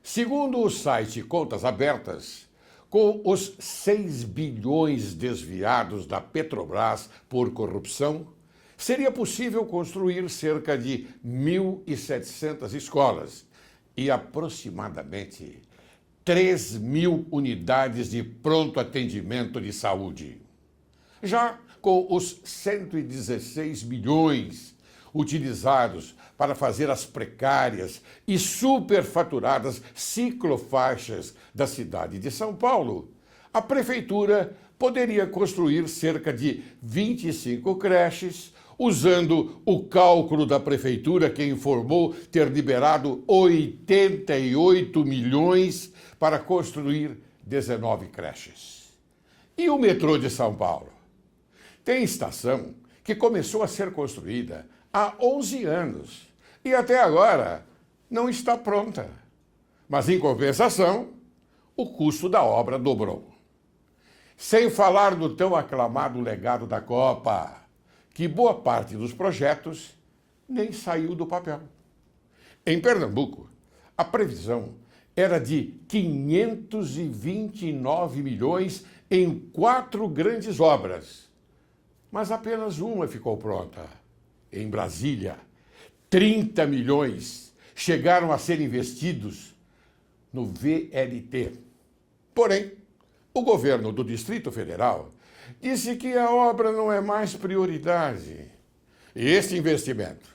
Segundo o site Contas Abertas, com os 6 bilhões desviados da Petrobras por corrupção, seria possível construir cerca de 1.700 escolas e aproximadamente 3.000 unidades de pronto atendimento de saúde. Já com os 116 milhões utilizados para fazer as precárias e superfaturadas ciclofaixas da cidade de São Paulo, a prefeitura poderia construir cerca de 25 creches, usando o cálculo da prefeitura, que informou ter liberado 88 milhões para construir 19 creches. E o metrô de São Paulo? Tem estação que começou a ser construída há 11 anos e até agora não está pronta. Mas, em compensação, o custo da obra dobrou. Sem falar do tão aclamado legado da Copa, que boa parte dos projetos nem saiu do papel. Em Pernambuco, a previsão era de 529 milhões em 4 grandes obras, mas apenas uma ficou pronta. Em Brasília, 30 milhões chegaram a ser investidos no VLT. Porém, o governo do Distrito Federal disse que a obra não é mais prioridade. E este investimento?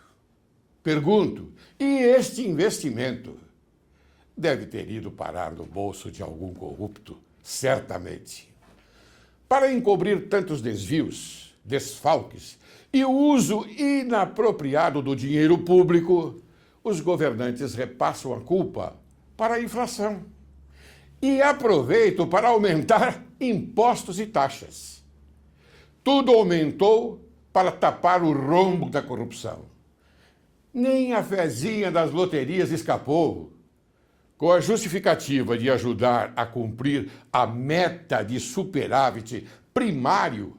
Pergunto, e este investimento deve ter ido parar no bolso de algum corrupto, certamente. Para encobrir tantos desvios, desfalques e o uso inapropriado do dinheiro público, os governantes repassam a culpa para a inflação e aproveitam para aumentar impostos e taxas. Tudo aumentou para tapar o rombo da corrupção. Nem a fezinha das loterias escapou. Com a justificativa de ajudar a cumprir a meta de superávit primário,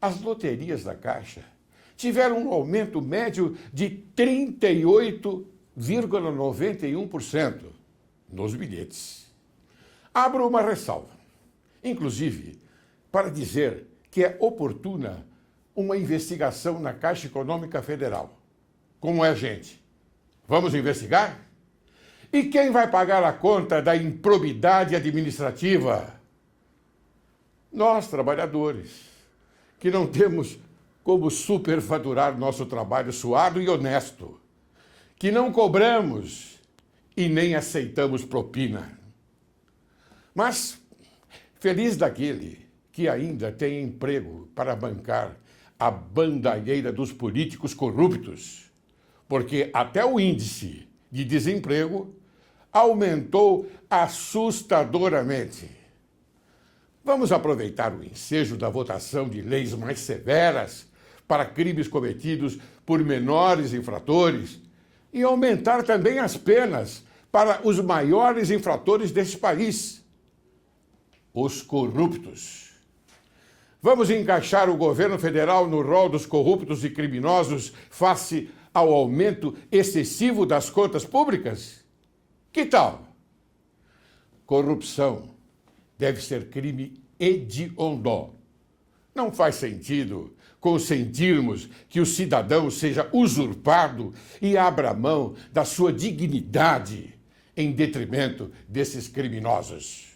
as loterias da Caixa tiveram um aumento médio de 38,91% nos bilhetes. Abro uma ressalva, inclusive, para dizer que é oportuna uma investigação na Caixa Econômica Federal. Como é, gente? Vamos investigar? E quem vai pagar a conta da improbidade administrativa? Nós, trabalhadores, que não temos como superfaturar nosso trabalho suado e honesto, que não cobramos e nem aceitamos propina. Mas feliz daquele que ainda tem emprego para bancar a bandalheira dos políticos corruptos, porque até o índice de desemprego aumentou assustadoramente. Vamos aproveitar o ensejo da votação de leis mais severas para crimes cometidos por menores infratores e aumentar também as penas para os maiores infratores deste país, os corruptos. Vamos encaixar o governo federal no rol dos corruptos e criminosos face ao aumento excessivo das contas públicas? Que tal? Corrupção deve ser crime hediondo. Não faz sentido consentirmos que o cidadão seja usurpado e abra mão da sua dignidade em detrimento desses criminosos.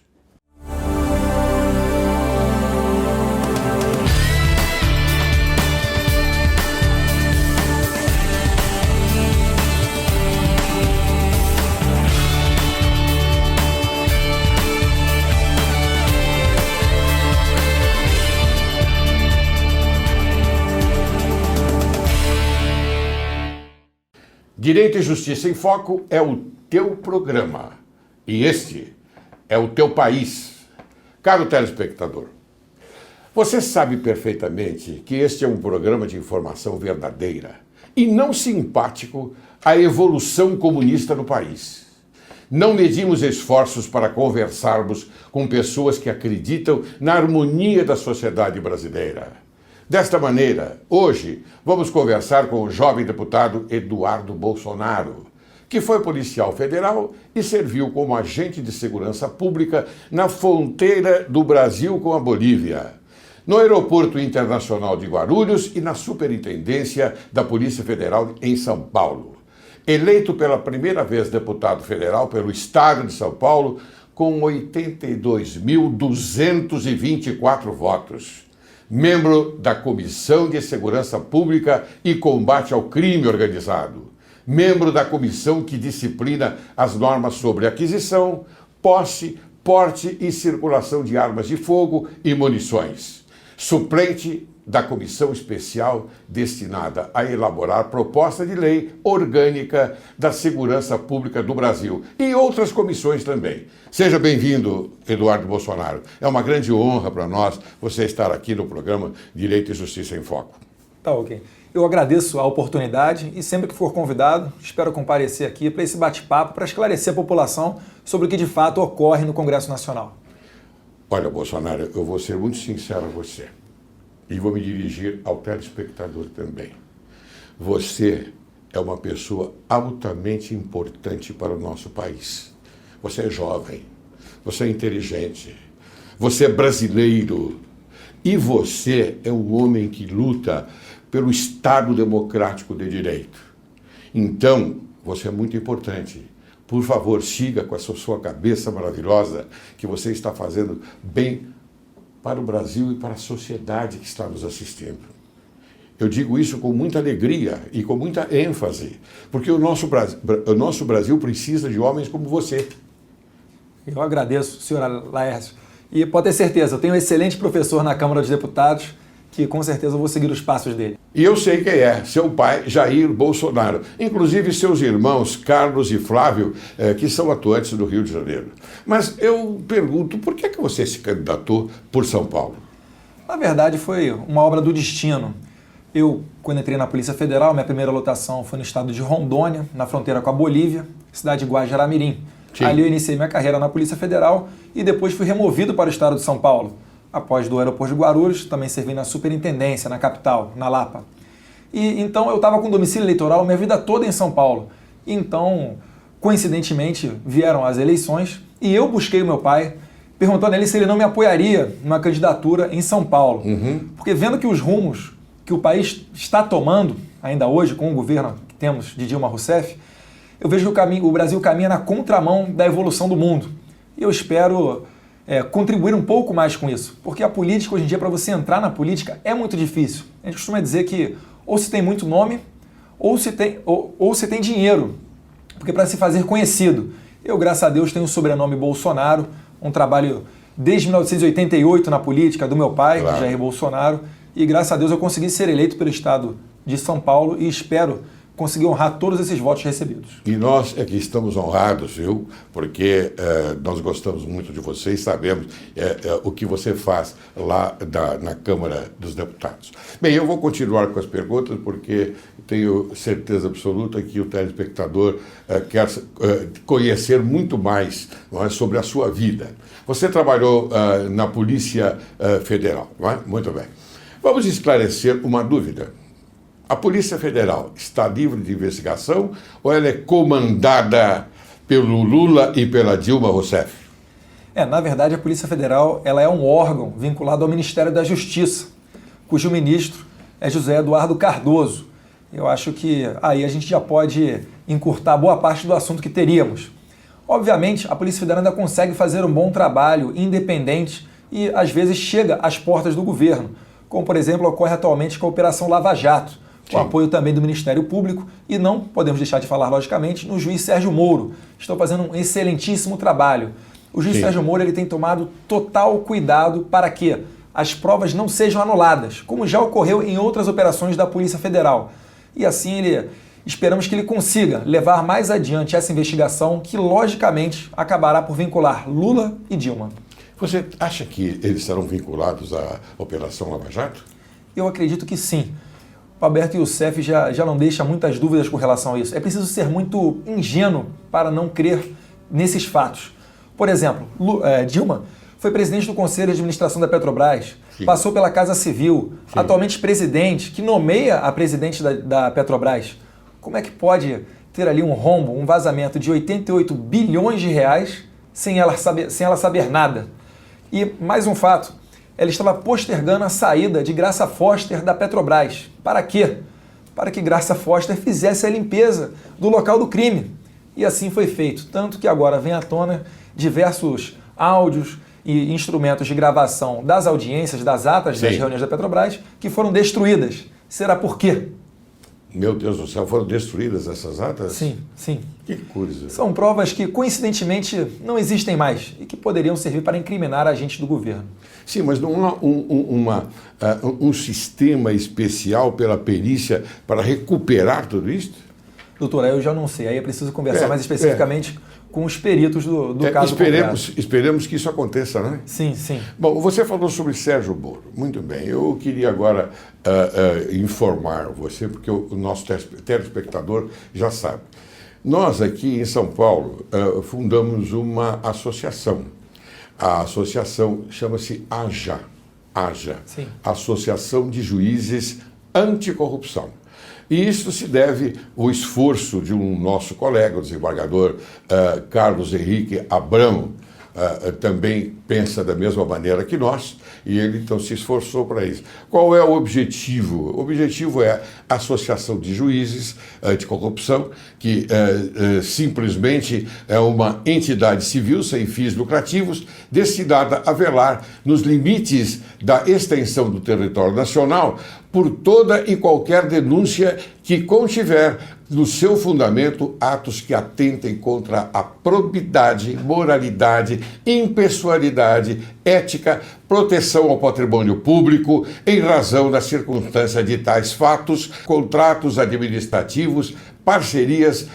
Direito e Justiça em Foco é o teu programa e este é o teu país. Caro telespectador, você sabe perfeitamente que este é um programa de informação verdadeira e não simpático à evolução comunista no país. Não medimos esforços para conversarmos com pessoas que acreditam na harmonia da sociedade brasileira. Desta maneira, hoje, vamos conversar com o jovem deputado Eduardo Bolsonaro, que que foi policial federal e serviu como agente de segurança pública na fronteira do Brasil com a Bolívia, no Aeroporto Internacional de Guarulhos e na Superintendência da Polícia Federal em São Paulo. Eleito pela primeira vez deputado federal pelo Estado de São Paulo, com 82.224 votos. Membro da Comissão de Segurança Pública e Combate ao Crime Organizado. Membro da comissão que disciplina as normas sobre aquisição, posse, porte e circulação de armas de fogo e munições. Suplente da comissão especial destinada a elaborar proposta de lei orgânica da segurança pública do Brasil e outras comissões também. Seja bem-vindo, Eduardo Bolsonaro. É uma grande honra para nós você estar aqui no programa Direito e Justiça em Foco. Tá ok. Eu agradeço a oportunidade e sempre que for convidado, espero comparecer aqui para esse bate-papo para esclarecer a população sobre o que de fato ocorre no Congresso Nacional. Olha, Bolsonaro, eu vou ser muito sincero a você e vou me dirigir ao telespectador também. Você é uma pessoa altamente importante para o nosso país. Você é jovem, você é inteligente, você é brasileiro e você é um homem que luta pelo Estado democrático de direito. Então, você é muito importante. Por favor, siga com essa sua cabeça maravilhosa que você está fazendo bem para o Brasil e para a sociedade que está nos assistindo. Eu digo isso com muita alegria e com muita ênfase, porque o nosso Brasil precisa de homens como você. Eu agradeço, senhor Laércio. E pode ter certeza, eu tenho um excelente professor na Câmara dos Deputados, que com certeza eu vou seguir os passos dele. E eu sei quem é, seu pai, Jair Bolsonaro. Inclusive seus irmãos, Carlos e Flávio, que são atuantes do Rio de Janeiro. Mas eu pergunto, por que você se candidatou por São Paulo? Na verdade, foi uma obra do destino. Eu, quando entrei na Polícia Federal, minha primeira lotação foi no estado de Rondônia, na fronteira com a Bolívia, cidade de Guajará-Mirim. Ali eu iniciei minha carreira na Polícia Federal e depois fui removido para o estado de São Paulo. Após do aeroporto de Guarulhos, também servi na superintendência, na capital, na Lapa. E então eu estava com domicílio eleitoral minha vida toda em São Paulo. E então, coincidentemente, vieram as eleições e eu busquei o meu pai, perguntando a ele se ele não me apoiaria numa candidatura em São Paulo. Porque vendo que os rumos que o país está tomando, ainda hoje, com o governo que temos de Dilma Rousseff, eu vejo que o Brasil caminha na contramão da evolução do mundo. E eu espero contribuir um pouco mais com isso, porque a política, hoje em dia, para você entrar na política, é muito difícil. A gente costuma dizer que ou se tem muito nome, ou se tem dinheiro, porque para se fazer conhecido. Eu, graças a Deus, tenho o sobrenome Bolsonaro, um trabalho desde 1988 na política do meu pai, claro, Jair Bolsonaro, e graças a Deus eu consegui ser eleito pelo estado de São Paulo e espero conseguir honrar todos esses votos recebidos. E nós é que estamos honrados, viu? Porque nós gostamos muito de você e sabemos o que você faz lá na Câmara dos Deputados. Bem, eu vou continuar com as perguntas porque tenho certeza absoluta que o telespectador quer conhecer muito mais, não é, sobre a sua vida. Você trabalhou na Polícia Federal, não é? Muito bem. Vamos esclarecer uma dúvida. A Polícia Federal está livre de investigação ou ela é comandada pelo Lula e pela Dilma Rousseff? Na verdade, a Polícia Federal ela é um órgão vinculado ao Ministério da Justiça, cujo ministro é José Eduardo Cardoso. Eu acho que aí a gente já pode encurtar boa parte do assunto que teríamos. Obviamente, a Polícia Federal ainda consegue fazer um bom trabalho independente e, às vezes, chega às portas do governo, como, por exemplo, ocorre atualmente com a Operação Lava Jato, com apoio também do Ministério Público e não podemos deixar de falar, logicamente, no juiz Sérgio Moro. Estão fazendo um excelentíssimo trabalho. O juiz Sérgio Moro ele tem tomado total cuidado para que as provas não sejam anuladas, como já ocorreu em outras operações da Polícia Federal. E assim esperamos que ele consiga levar mais adiante essa investigação que, logicamente, acabará por vincular Lula e Dilma. Você acha que eles serão vinculados à Operação Lava Jato? Eu acredito que sim. O Alberto Youssef já não deixa muitas dúvidas com relação a isso. É preciso ser muito ingênuo para não crer nesses fatos. Por exemplo, Dilma foi presidente do Conselho de Administração da Petrobras, passou pela Casa Civil, atualmente presidente, que nomeia a presidente da Petrobras. Como é que pode ter ali um rombo, um vazamento de 88 bilhões de reais sem ela saber nada. E mais um fato, ela estava postergando a saída de Graça Foster da Petrobras. Para quê? Para que Graça Foster fizesse a limpeza do local do crime. E assim foi feito, tanto que agora vem à tona diversos áudios e instrumentos de gravação das audiências, das atas das reuniões da Petrobras, que foram destruídas. Será por quê? Meu Deus do céu, foram destruídas essas atas? Sim, sim. Que coisa. São provas que, coincidentemente, não existem mais e que poderiam servir para incriminar agentes do governo. Sim, mas não há um sistema especial pela perícia para recuperar tudo isso? Doutor, eu já não sei. Aí é preciso conversar mais especificamente com os peritos do caso. Esperemos que isso aconteça, né? Sim, sim. Bom, você falou sobre Sérgio Moro. Muito bem. Eu queria agora informar você, porque o nosso telespectador já sabe. Nós aqui em São Paulo fundamos uma associação. A associação chama-se AJA. Sim. Associação de Juízes Anticorrupção. E isso se deve ao esforço de um nosso colega, o desembargador Carlos Henrique Abrão, também pensa da mesma maneira que nós, e ele então se esforçou para isso. Qual é o objetivo? O objetivo é a Associação de Juízes Anticorrupção, que simplesmente é uma entidade civil sem fins lucrativos, destinada a velar nos limites da extensão do território nacional por toda e qualquer denúncia que contiver no seu fundamento atos que atentem contra a probidade, moralidade, impessoalidade, ética, proteção ao patrimônio público, em razão da circunstância de tais fatos, contratos administrativos, parcerias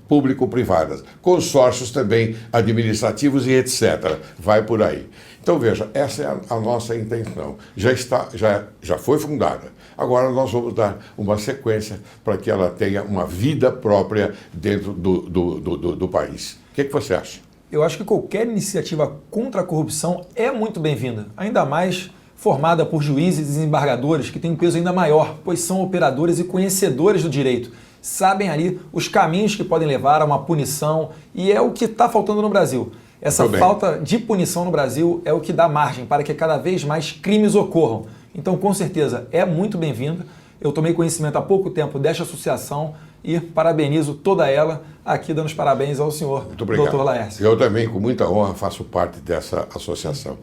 público-privadas, consórcios também administrativos e etc. Vai por aí. Então, veja, essa é a nossa intenção. Já foi fundada. Agora nós vamos dar uma sequência para que ela tenha uma vida própria dentro do país. O que você acha? Eu acho que qualquer iniciativa contra a corrupção é muito bem-vinda, ainda mais formada por juízes e desembargadores que têm um peso ainda maior, pois são operadores e conhecedores do direito. Sabem ali os caminhos que podem levar a uma punição e é o que está faltando no Brasil. Essa falta de punição no Brasil é o que dá margem para que cada vez mais crimes ocorram. Então, com certeza, é muito bem-vinda. Eu tomei conhecimento há pouco tempo desta associação e parabenizo toda ela, aqui dando os parabéns ao senhor, Dr. Laércio. Eu também, com muita honra, faço parte dessa associação.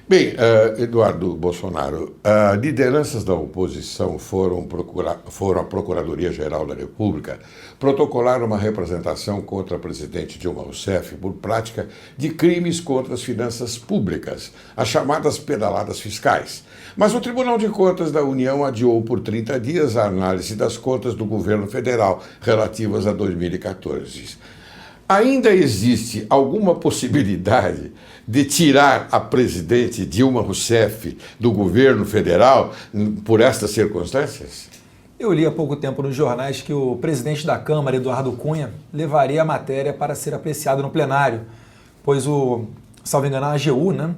Bem, Eduardo Bolsonaro, lideranças da oposição foram à Procuradoria-Geral da República protocolar uma representação contra a presidente Dilma Rousseff por prática de crimes contra as finanças públicas, as chamadas pedaladas fiscais. Mas o Tribunal de Contas da União adiou por 30 dias a análise das contas do governo federal relativas a 2014. Ainda existe alguma possibilidade de tirar a presidente Dilma Rousseff do governo federal por estas circunstâncias? Eu li há pouco tempo nos jornais que o presidente da Câmara, Eduardo Cunha, levaria a matéria para ser apreciado no plenário, pois salvo engano, a AGU, né,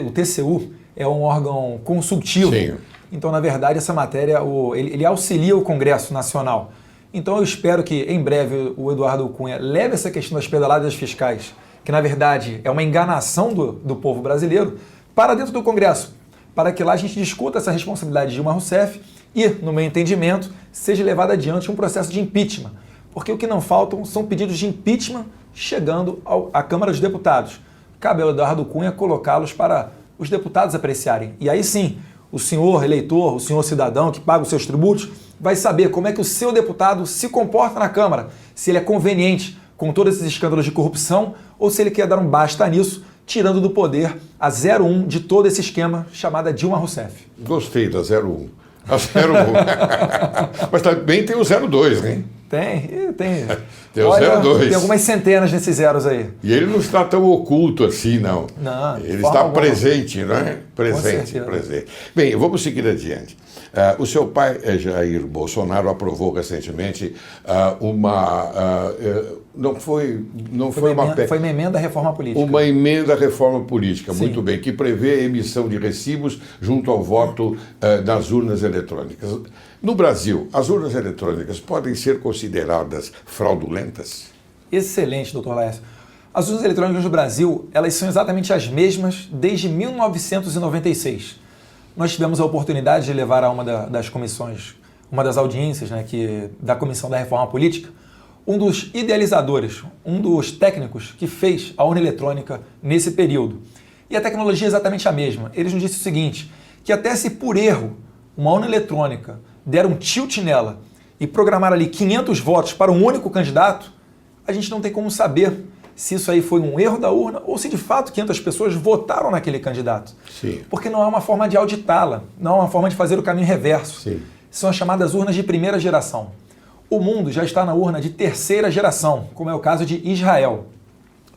o TCU, é um órgão consultivo. Sim. Então, na verdade, essa matéria, ele auxilia o Congresso Nacional. Então, eu espero que, em breve, o Eduardo Cunha leve essa questão das pedaladas fiscais, que, na verdade, é uma enganação do povo brasileiro, para dentro do Congresso, para que lá a gente discuta essa responsabilidade de Dilma Rousseff e, no meu entendimento, seja levado adiante um processo de impeachment. Porque o que não faltam são pedidos de impeachment chegando à Câmara dos Deputados. Cabe ao Eduardo Cunha colocá-los para os deputados apreciarem. E aí sim, o senhor eleitor, o senhor cidadão que paga os seus tributos, vai saber como é que o seu deputado se comporta na Câmara, se ele é conveniente com todos esses escândalos de corrupção ou se ele quer dar um basta nisso, tirando do poder a 01 de todo esse esquema chamada Dilma Rousseff. Gostei da 01. A 01. Mas também tem o 02, né? Tem. Tem o 02. Tem algumas centenas desses zeros aí. E ele não está tão oculto assim, não. Não. Ele está presente, não é? Presente, presente. Bem, vamos seguir adiante. O seu pai, Jair Bolsonaro, aprovou recentemente foi uma emenda à reforma política. Uma emenda à reforma política, Sim. muito bem, que prevê a emissão de recibos junto ao voto nas urnas eletrônicas. No Brasil, as urnas eletrônicas podem ser consideradas fraudulentas? Excelente, doutor Laércio. As urnas eletrônicas do Brasil, elas são exatamente as mesmas desde 1996. Nós tivemos a oportunidade de levar a uma das comissões, uma das audiências, né, da Comissão da Reforma Política, um dos idealizadores, um dos técnicos que fez a urna eletrônica nesse período. E a tecnologia é exatamente a mesma. Eles nos disseram o seguinte, que até se por erro uma urna eletrônica der um tilt nela e programar ali 500 votos para um único candidato, a gente não tem como saber se isso aí foi um erro da urna ou se de fato 500 pessoas votaram naquele candidato. Sim. Porque não há uma forma de auditá-la, não há uma forma de fazer o caminho reverso. Sim. São as chamadas urnas de primeira geração. O mundo já está na urna de terceira geração, como é o caso de Israel.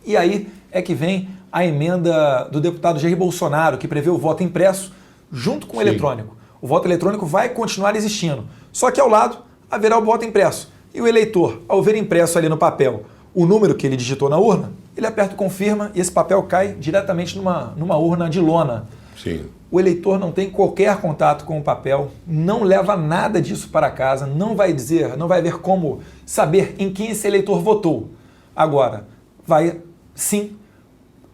E aí é que vem a emenda do deputado Jair Bolsonaro, que prevê o voto impresso junto com o eletrônico. O voto eletrônico vai continuar existindo, só que ao lado haverá o voto impresso. E o eleitor, ao ver impresso ali no papel o número que ele digitou na urna, ele aperta o confirma e esse papel cai diretamente numa urna de lona. Sim. O eleitor não tem qualquer contato com o papel, não leva nada disso para casa, não vai ver como saber em quem esse eleitor votou. Agora, vai sim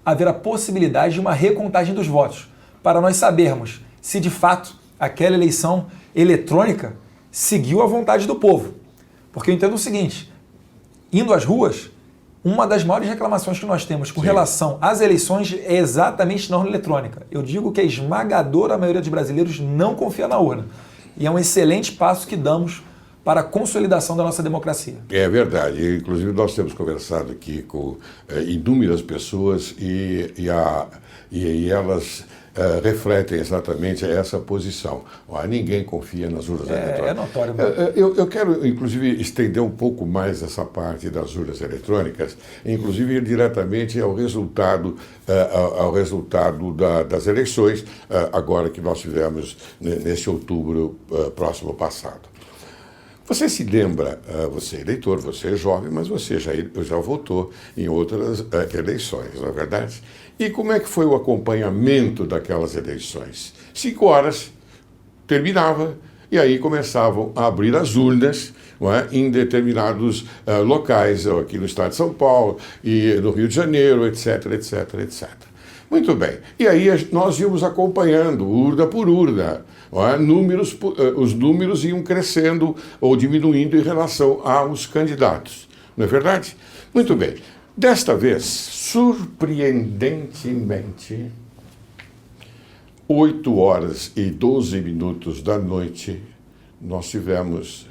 haver a possibilidade de uma recontagem dos votos, para nós sabermos se de fato aquela eleição eletrônica seguiu a vontade do povo. Porque eu entendo o seguinte, indo às ruas, uma das maiores reclamações que nós temos com relação às eleições é exatamente na urna eletrônica. Eu digo que a esmagadora maioria dos brasileiros não confia na urna. E é um excelente passo que damos para a consolidação da nossa democracia. É verdade. Inclusive, nós temos conversado aqui com inúmeras pessoas e elas refletem exatamente essa posição. Ninguém confia nas urnas eletrônicas. É notório. Eu quero, inclusive, estender um pouco mais essa parte das urnas eletrônicas, inclusive ir diretamente ao resultado das eleições, agora que nós tivemos nesse outubro próximo passado. Você se lembra, você é eleitor, você é jovem, mas você já votou em outras eleições, não é verdade? E como é que foi o acompanhamento daquelas eleições? 5 horas, terminava, e aí começavam a abrir as urnas, não é, em determinados locais, aqui no estado de São Paulo, e no Rio de Janeiro, etc, etc, etc. Muito bem. E aí nós íamos acompanhando, urna por urna. Os números iam crescendo ou diminuindo em relação aos candidatos. Não é verdade? Muito bem. Desta vez, surpreendentemente, 8 horas e 12 minutos da noite, nós tivemos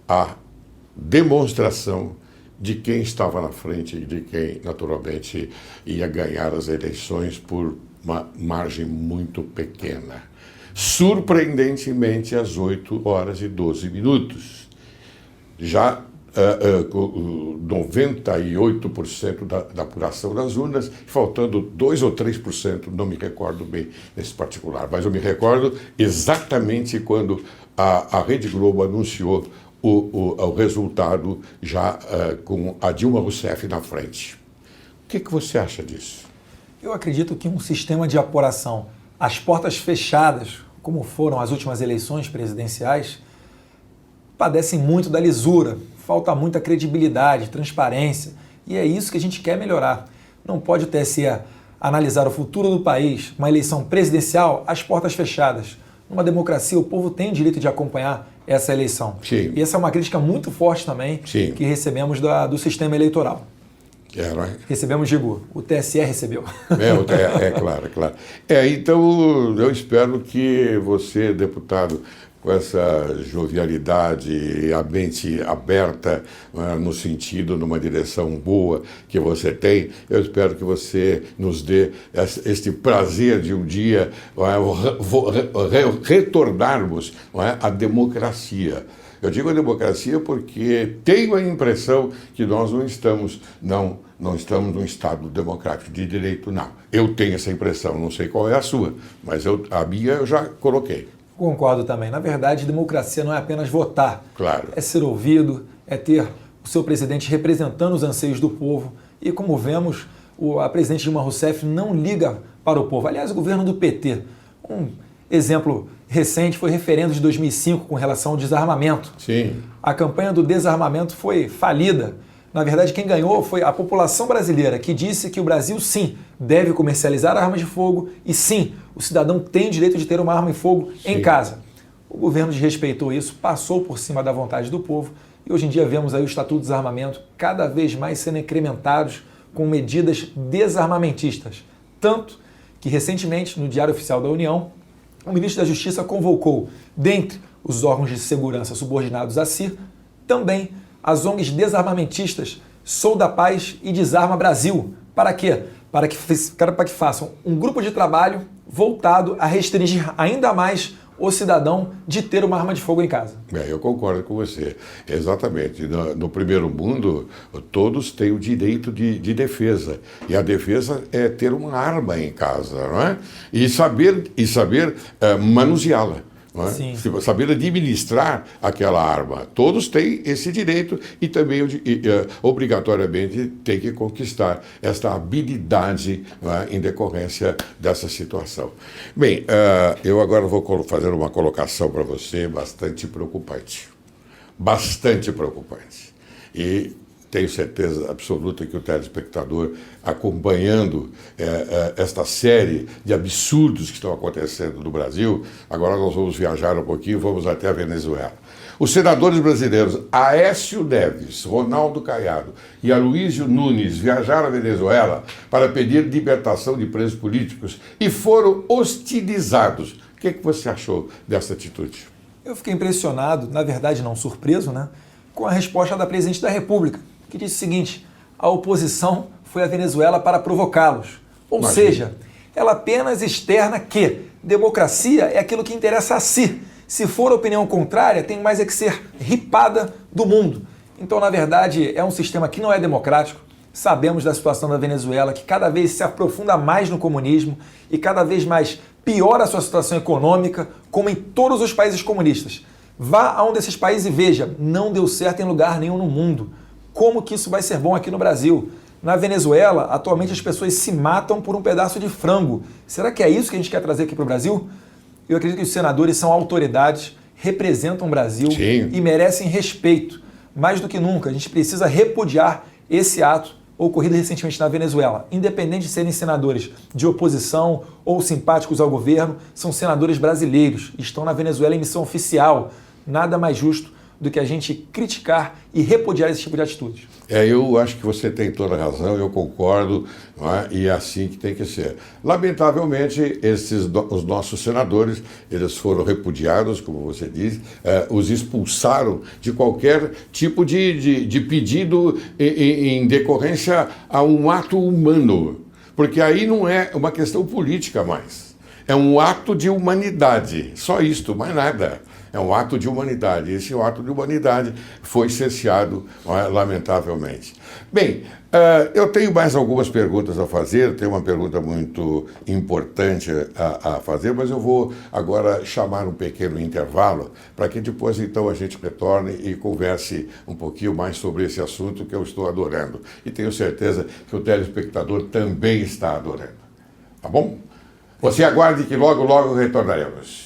a demonstração de quem estava na frente e de quem, naturalmente, ia ganhar as eleições por uma margem muito pequena. Surpreendentemente, às 8 horas e 12 minutos. Já 98% da apuração das urnas, faltando 2 ou 3%, não me recordo bem nesse particular, mas eu me recordo exatamente quando a Rede Globo anunciou o resultado já com a Dilma Rousseff na frente. O que você acha disso? Eu acredito que um sistema de apuração às portas fechadas, como foram as últimas eleições presidenciais, padecem muito da lisura, falta muita credibilidade, transparência, e é isso que a gente quer melhorar. Não pode o TSE analisar o futuro do país, uma eleição presidencial, às portas fechadas. Numa democracia, o povo tem o direito de acompanhar essa eleição. Sim. E essa é uma crítica muito forte também que recebemos do sistema eleitoral. Recebemos, digo, o TSE recebeu. Claro, claro. Então, eu espero que você, deputado, com essa jovialidade e a mente aberta no sentido, numa direção boa que você tem, eu espero que você nos dê este prazer de um dia retornarmos à democracia. Eu digo a democracia porque tenho a impressão que nós não estamos não estamos num Estado democrático de direito, não. Eu tenho essa impressão, não sei qual é a sua, mas a minha eu já coloquei. Concordo também. Na verdade, democracia não é apenas votar. Claro. É ser ouvido, é ter o seu presidente representando os anseios do povo. E como vemos, a presidente Dilma Rousseff não liga para o povo. Aliás, o governo do PT. Um exemplo recente foi o referendo de 2005 com relação ao desarmamento. Sim. A campanha do desarmamento foi falida. Na verdade, quem ganhou foi a população brasileira, que disse que o Brasil, sim, deve comercializar armas de fogo e, sim, o cidadão tem o direito de ter uma arma de fogo em casa. O governo desrespeitou isso, passou por cima da vontade do povo e hoje em dia vemos aí o Estatuto de Desarmamento cada vez mais sendo incrementados com medidas desarmamentistas. Tanto que, recentemente, no Diário Oficial da União, o ministro da Justiça convocou, dentre os órgãos de segurança subordinados a si, também as ONGs desarmamentistas Sou da Paz e Desarma Brasil. Para quê? Para que façam um grupo de trabalho voltado a restringir ainda mais o cidadão de ter uma arma de fogo em casa. Eu concordo com você. Exatamente. No primeiro mundo, todos têm o direito de defesa. E a defesa é ter uma arma em casa, não é? E saber manuseá-la. É? Saber administrar aquela arma. Todos têm esse direito e também obrigatoriamente tem que conquistar esta habilidade, é? Em decorrência dessa situação. Bem, eu agora vou fazer uma colocação para você bastante preocupante. Bastante preocupante. E tenho certeza absoluta que o telespectador, acompanhando esta série de absurdos que estão acontecendo no Brasil, agora nós vamos viajar um pouquinho, vamos até a Venezuela. Os senadores brasileiros Aécio Neves, Ronaldo Caiado e Aloysio Nunes viajaram à Venezuela para pedir libertação de presos políticos e foram hostilizados. O que você achou dessa atitude? Eu fiquei impressionado, na verdade não surpreso, né, com a resposta da presidente da República, que disse o seguinte: a oposição foi à Venezuela para provocá-los. Ou seja, ela apenas externa que democracia é aquilo que interessa a si. Se for opinião contrária, tem mais é que ser ripada do mundo. Então, na verdade, é um sistema que não é democrático. Sabemos da situação da Venezuela, que cada vez se aprofunda mais no comunismo e cada vez mais piora a sua situação econômica, como em todos os países comunistas. Vá a um desses países e veja, não deu certo em lugar nenhum no mundo. Como que isso vai ser bom aqui no Brasil? Na Venezuela, atualmente as pessoas se matam por um pedaço de frango. Será que é isso que a gente quer trazer aqui para o Brasil? Eu acredito que os senadores são autoridades, representam o Brasil e merecem respeito. Mais do que nunca, a gente precisa repudiar esse ato ocorrido recentemente na Venezuela. Independente de serem senadores de oposição ou simpáticos ao governo, são senadores brasileiros. Estão na Venezuela em missão oficial. Nada mais justo do que a gente criticar e repudiar esse tipo de atitudes. Eu acho que você tem toda a razão, eu concordo, não é? E é assim que tem que ser. Lamentavelmente, os nossos senadores, eles foram repudiados, como você disse, os expulsaram de qualquer tipo de pedido em decorrência a um ato humano, porque aí não é uma questão política mais, é um ato de humanidade, só isto, mais nada. É um ato de humanidade. Esse ato de humanidade foi cerceado, lamentavelmente. Bem, eu tenho mais algumas perguntas a fazer, tenho uma pergunta muito importante a fazer, mas eu vou agora chamar um pequeno intervalo para que depois, então, a gente retorne e converse um pouquinho mais sobre esse assunto que eu estou adorando. E tenho certeza que o telespectador também está adorando. Tá bom? Você aguarde que logo, logo retornaremos.